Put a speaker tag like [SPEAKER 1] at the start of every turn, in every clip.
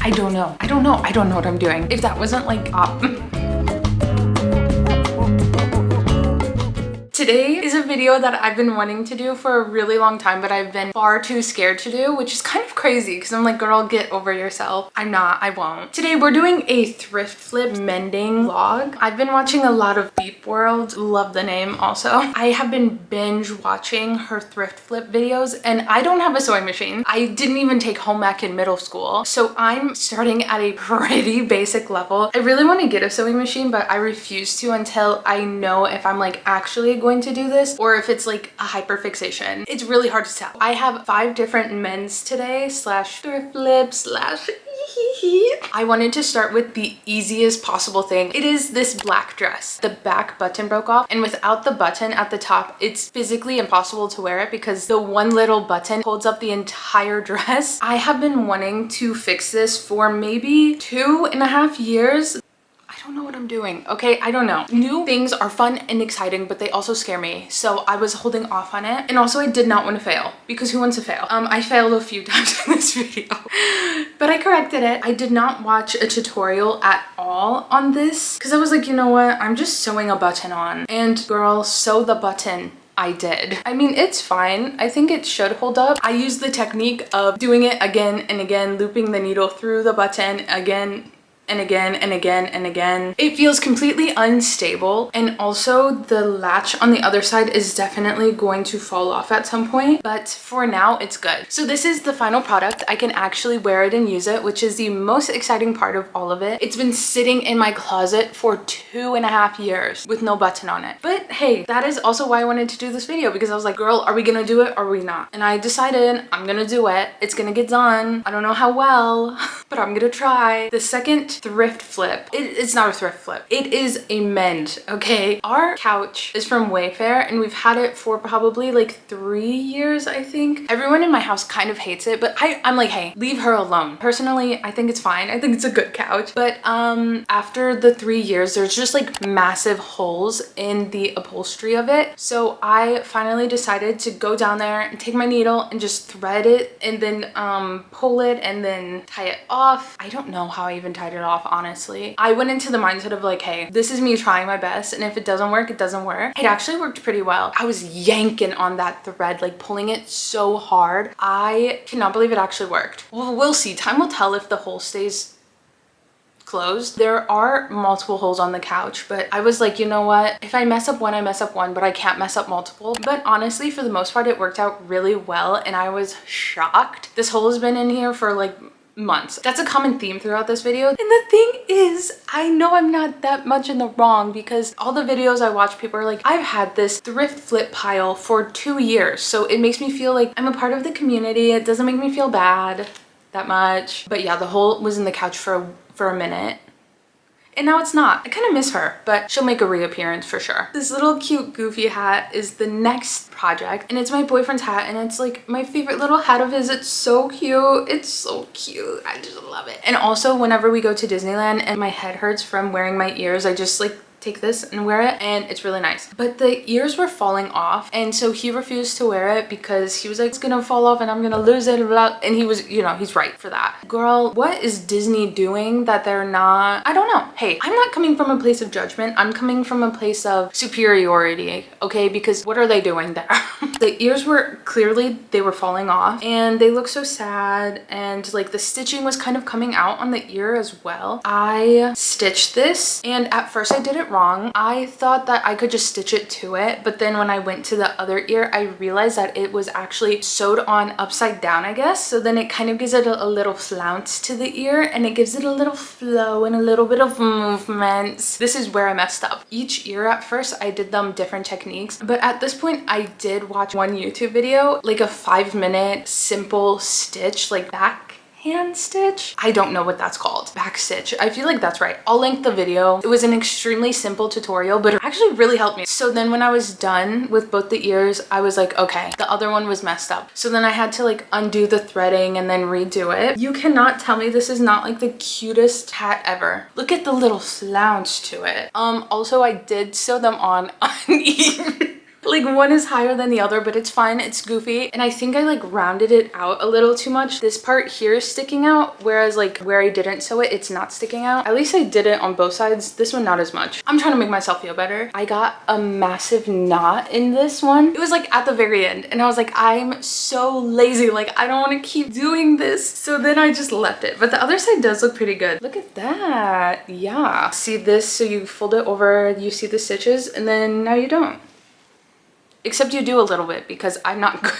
[SPEAKER 1] I don't know. I don't know what I'm doing. If that wasn't like up. Today is a video that I've been wanting to do for a really long time, but I've been far too scared to do, which is kind of crazy because I'm like, girl, get over yourself. I'm not, I won't. Today we're doing a thrift flip mending vlog. I've been watching a lot of beepworld, love the name also. I have been binge watching her thrift flip videos and I don't have a sewing machine. I didn't even take home ec in middle school. So I'm starting at a pretty basic level. I really want to get a sewing machine, but I refuse to until I know if I'm like actually going to do this or if it's like a hyperfixation. It's really hard to tell. I have 5 different mends today slash thrift flip slash I wanted to start with the easiest possible thing. It is this black dress. The back button broke off and without the button at the top, it's physically impossible to wear it because the one little button holds up the entire dress. I have been wanting to fix this for maybe 2.5 years. I don't know what I'm doing. Okay, I don't know. New things are fun and exciting, but they also scare me. So I was holding off on it. And also I did not want to fail because who wants to fail? I failed a few times in this video, but I corrected it. I did not watch a tutorial at all on this because I was like, you know what? I'm just sewing a button on and girl, sew the button. I did. I mean, it's fine. I think it should hold up. I used the technique of doing it again and again, looping the needle through the button again and again and again and again. It feels completely unstable and also the latch on the other side is definitely going to fall off at some point, but for now it's good. So this is the final product. I can actually wear it and use it, which is the most exciting part of all of it. It's been sitting in my closet for 2.5 years with no button on it. But hey, that is also why I wanted to do this video because I was like, girl, are we gonna do it or are we not? And I decided I'm gonna do it. It's gonna get done. I don't know how well, but I'm gonna try. The second thrift flip, it's not a thrift flip, it is a mend. Okay, our couch is from Wayfair and we've had it for probably like 3 years. I think everyone in my house kind of hates it, but I'm like, hey, leave her alone. Personally, I think it's fine. I think it's a good couch, but after the 3 years there's just like massive holes in the upholstery of it. So I finally decided to go down there and take my needle and just thread it and then pull it and then tie it off. I don't know how I even tied it off, honestly. I went into the mindset of like, hey, this is me trying my best and if it doesn't work, it doesn't work. It actually worked pretty well. I was yanking on that thread, like pulling it so hard. I cannot believe it actually worked. Well, we'll see. Time will tell if the hole stays closed. There are multiple holes on the couch, but I was like, you know what? If I mess up one, I mess up one, but I can't mess up multiple. But honestly, for the most part, it worked out really well and I was shocked. This hole has been in here for like months. That's a common theme throughout this video. And the thing is, I know I'm not that much in the wrong because all the videos I watch, people are like, I've had this thrift flip pile for 2 years. So it makes me feel like I'm a part of the community. It doesn't make me feel bad that much. But yeah, the hole was in the couch for a minute. And now it's not. I kind of miss her, but she'll make a reappearance for sure. This little cute goofy hat is the next project and it's my boyfriend's hat and it's like my favorite little hat of his. It's so cute. It's so cute. I just love it. And also whenever we go to Disneyland and my head hurts from wearing my ears, I just like take this and wear it and it's really nice. But the ears were falling off and so he refused to wear it because he was like, it's gonna fall off and I'm gonna lose it, and he was, you know, he's right for that. Girl, what is Disney doing that they're not? I don't know. Hey, I'm not coming from a place of judgment. I'm coming from a place of superiority, okay? Because what are they doing there? The ears were clearly, they were falling off and they look so sad and like the stitching was kind of coming out on the ear as well. I stitched this and at first I did it wrong. I thought that I could just stitch it to it, but then when I went to the other ear, I realized that it was actually sewed on upside down, I guess. So then it kind of gives it a little flounce to the ear and it gives it a little flow and a little bit of movement. This is where I messed up. Each ear at first, I did them different techniques, but at this point, I did watch one YouTube video, like a 5-minute simple stitch, like back hand stitch. I don't know what that's called. Backstich. I feel like that's right. I'll link the video. It was an extremely simple tutorial, but it actually really helped me. So then when I was done with both the ears, I was like, okay, the other one was messed up. So then I had to like undo the threading and then redo it. You cannot tell me this is not like the cutest hat ever. Look at the little flounce to it. Also I did sew them on uneven. Like one is higher than the other, but it's fine. It's goofy. And I think I like rounded it out a little too much. This part here is sticking out, whereas like where I didn't sew it, it's not sticking out. At least I did it on both sides. This one, not as much. I'm trying to make myself feel better. I got a massive knot in this one. It was like at the very end. And I was like, I'm so lazy. Like I don't want to keep doing this. So then I just left it. But the other side does look pretty good. Look at that. Yeah. See this? So you fold it over, you see the stitches, and then now you don't. Except you do a little bit because I'm not good.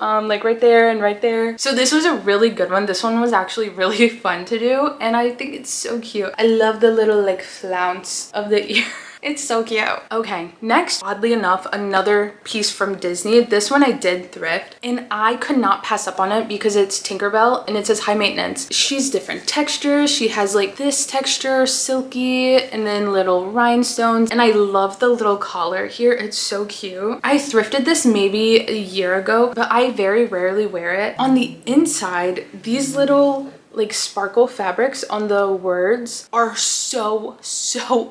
[SPEAKER 1] Like right there and right there. So this was a really good one. This one was actually really fun to do, and I think it's so cute. I love the little like flounce of the ear. It's so cute. Okay, next, oddly enough, another piece from Disney. This one I did thrift, and I could not pass up on it because it's Tinkerbell and it says high maintenance. She's different textures. She has like this texture, silky, and then little rhinestones. And I love the little collar here. It's so cute. I thrifted this maybe a year ago, but I very rarely wear it. On the inside, these little like sparkle fabrics on the words are so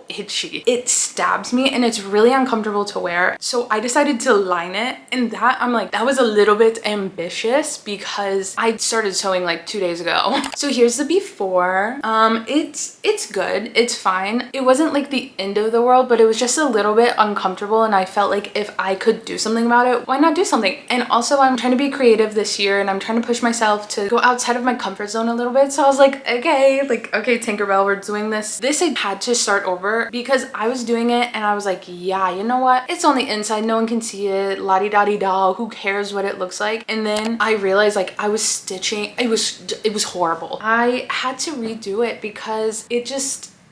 [SPEAKER 1] itchy. It stabs me and it's really uncomfortable to wear. So I decided to line it, and that I'm like, that was a little bit ambitious because I started sewing like 2 days ago. So here's the before. It's good. It's fine. It wasn't like the end of the world, but it was just a little bit uncomfortable, and I felt like if I could do something about it, why not do something? And also I'm trying to be creative this year, and I'm trying to push myself to go outside of my comfort zone a little bit. So I was like, okay, Tinkerbell, we're doing this. This I had to start over because I was doing it and I was like, yeah, you know what? It's on the inside. No one can see it. La-di-da-di-da. Who cares what it looks like? And then I realized like I was stitching. It was horrible. I had to redo it because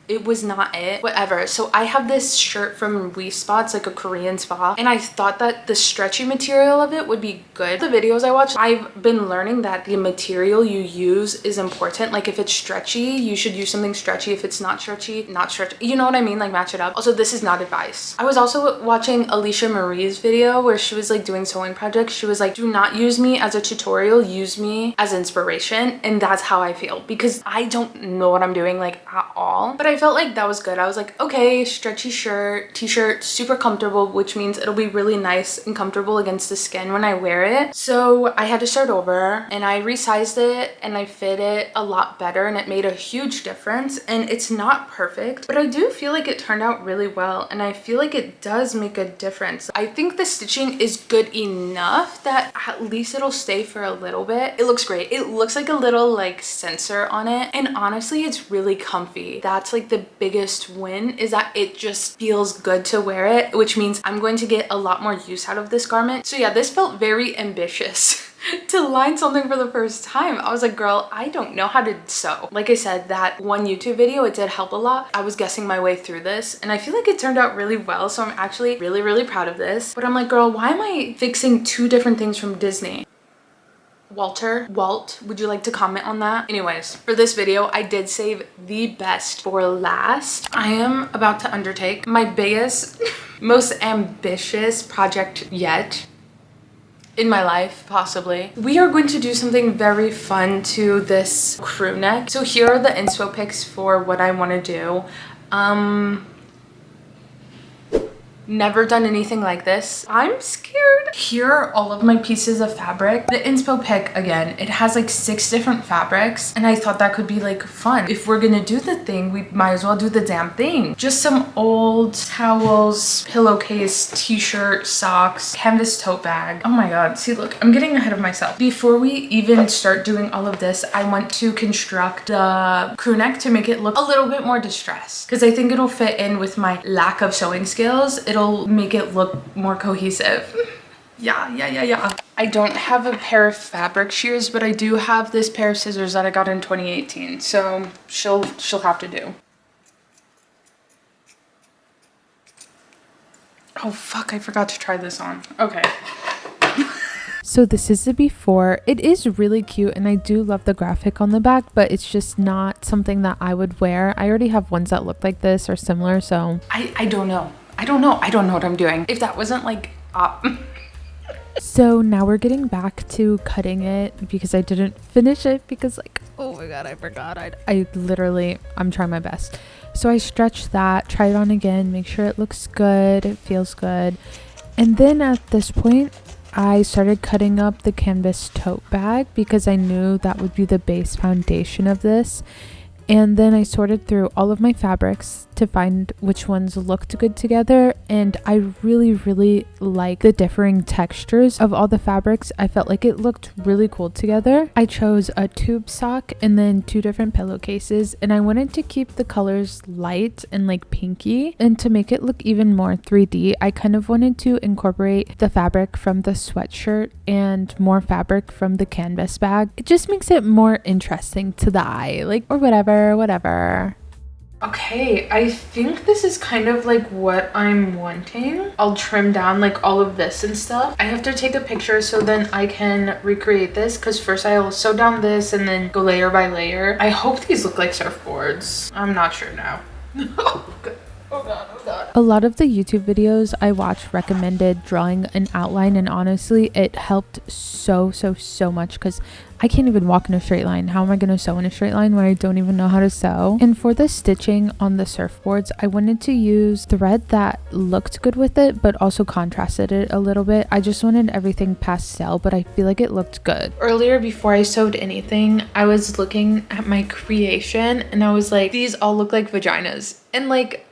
[SPEAKER 1] it was not it. Whatever. So I have this shirt from We Spa. It's like a Korean spa, and I thought that the stretchy material of it would be good. The videos I watched, I've been learning that the material you use is important. Like if it's stretchy, you should use something stretchy. If it's not stretchy, not stretchy. You know what I mean? Like match it up. Also, this is not advice. I was also watching Alisha Marie's video where she was like doing sewing projects. She was like, do not use me as a tutorial, use me as inspiration. And that's how I feel because I don't know what I'm doing like at all. But I felt like that was good. I was like, okay, stretchy shirt, t-shirt, super comfortable, which means it'll be really nice and comfortable against the skin when I wear it. So I had to start over, and I resized it and I fit it a lot better, and it made a huge difference. And it's not perfect, but I do feel like it turned out really well, and I feel like it does make a difference. I think the stitching is good enough that at least it'll stay for a little bit. It looks great. It looks like a little like sensor on it, and honestly it's really comfy. That's like the biggest win, is that it just feels good to wear it, which means I'm going to get a lot more use out of this garment. So yeah, this felt very ambitious. To line something for the first time. I was like, girl, I don't know how to sew. Like I said, that one YouTube video, it did help a lot. I was guessing my way through this, and I feel like it turned out really well. So I'm actually really proud of this. But I'm like, girl, why am I fixing two different things from Disney? Walt, would you like to comment on that? Anyways, for this video, I did save the best for last. I am about to undertake my biggest, most ambitious project yet in my life, possibly. We are going to do something very fun to this crew neck. So here are the inspo pics for what I want to do. Never done anything like this. I'm scared. Here are all of my pieces of fabric. The inspo pic, again, it has like 6 different fabrics, and I thought that could be like fun. If we're gonna do the thing, we might as well do the damn thing. Just some old towels, pillowcase, t-shirt, socks, canvas tote bag. Oh my god, see, look, I'm getting ahead of myself. Before we even start doing all of this, I want to construct the crew neck to make it look a little bit more distressed, because I think it'll fit in with my lack of sewing skills. It'll make it look more cohesive. Yeah. I don't have a pair of fabric shears, but I do have this pair of scissors that I got in 2018. So she'll have to do. Oh fuck, I forgot to try this on. Okay.
[SPEAKER 2] So this is the before. It is really cute, and I do love the graphic on the back, but it's just not something that I would wear. I already have ones that look like this or similar, so
[SPEAKER 1] I don't know. I don't know what I'm doing. If that wasn't like
[SPEAKER 2] So now we're getting back to cutting it because I didn't finish it because, like, oh my god, I forgot. I'm trying my best. So I stretched that, try it on again, make sure it looks good, it feels good. And then at this point, I started cutting up the canvas tote bag because I knew that would be the base foundation of this. And then I sorted through all of my fabrics to find which ones looked good together, and I really like the differing textures of all the fabrics. I felt like it looked really cool together. I chose a tube sock and then 2 different pillowcases, and I wanted to keep the colors light and like pinky, and to make it look even more 3D, I kind of wanted to incorporate the fabric from the sweatshirt and more fabric from the canvas bag. It just makes it more interesting to the eye, like, or whatever.
[SPEAKER 1] Okay, I think this is kind of like what I'm wanting. I'll trim down like all of this and stuff. I have to take a picture so then I can recreate this, because first I'll sew down this and then go layer by layer. I hope these look like surfboards. I'm not sure now. Oh god. Oh god, oh god.
[SPEAKER 2] A lot of the YouTube videos I watched recommended drawing an outline, and honestly it helped so much because I can't even walk in a straight line. How am I going to sew in a straight line when I don't even know how to sew? And for the stitching on the surfboards, I wanted to use thread that looked good with it but also contrasted it a little bit. I just wanted everything pastel, but I feel like it looked good.
[SPEAKER 1] Earlier, before I sewed anything, I was looking at my creation and I was like, these all look like vaginas. And like,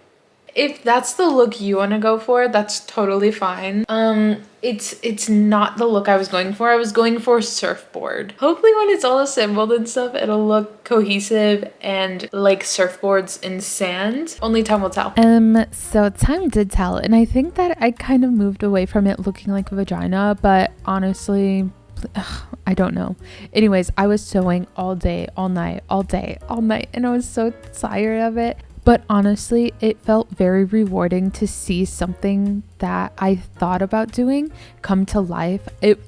[SPEAKER 1] if that's the look you want to go for, that's totally fine. It's not the look I was going for. I was going for surfboard. Hopefully when it's all assembled and stuff, it'll look cohesive and like surfboards in sand. Only time will tell.
[SPEAKER 2] So time did tell, and I think that I kind of moved away from it looking like a vagina, but honestly, I don't know. Anyways, I was sewing all day, all night, and I was so tired of it. But honestly, it felt very rewarding to see something that I thought about doing come to life. It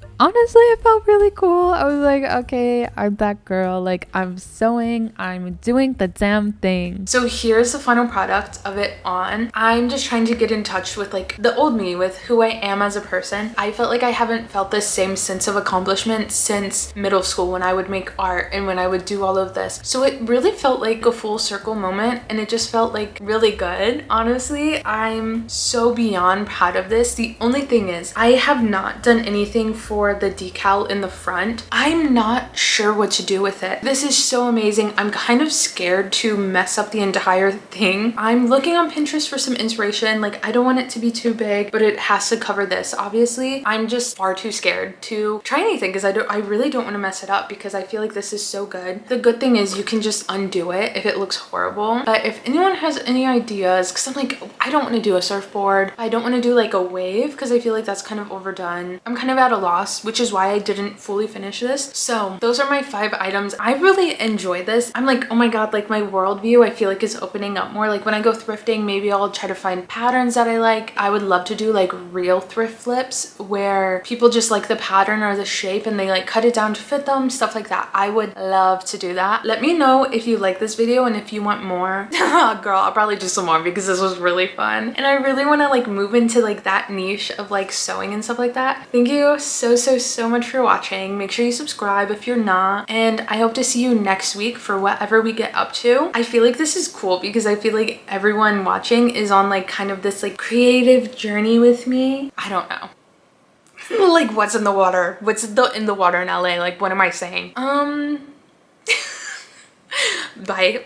[SPEAKER 2] felt really cool. I was like, okay, I'm that girl. Like, I'm sewing, I'm doing the damn thing.
[SPEAKER 1] So here's the final product of it on. I'm just trying to get in touch with like the old me, with who I am as a person. I felt like I haven't felt this same sense of accomplishment since middle school when I would make art and when I would do all of this. So it really felt like a full circle moment, and it just felt like really good. Honestly, I'm so beyond proud of this. The only thing is, I have not done anything for the decal in the front. I'm not sure what to do with it. This is so amazing. I'm kind of scared to mess up the entire thing. I'm looking on Pinterest for some inspiration. Like, I don't want it to be too big, but it has to cover this. Obviously, I'm just far too scared to try anything because I really don't want to mess it up, because I feel like this is so good. The good thing is you can just undo it if it looks horrible. But if anyone has any ideas, because I'm like, I don't want to do a surfboard. I don't want to do like a wave because I feel like that's kind of overdone. I'm kind of at a loss, which is why I didn't fully finish this. So those are my 5 items. I really enjoy this. I'm like, oh my god, like my worldview I feel like is opening up more. Like when I go thrifting, maybe I'll try to find patterns that I like. I would love to do like real thrift flips where people just like the pattern or the shape and they like cut it down to fit them, stuff like that. I would love to do that. Let me know if you like this video and if you want more. Girl, I'll probably do some more because this was really fun. And I really want to like move into like that niche of like sewing and stuff like that. Thank you so much for watching. Make sure you subscribe if you're not, and I hope to see you next week for whatever we get up to. I feel like this is cool because I feel like everyone watching is on like kind of this like creative journey with me. I don't know. Like, what's in the water? What's in the water in LA? Like, what am I saying? Bye.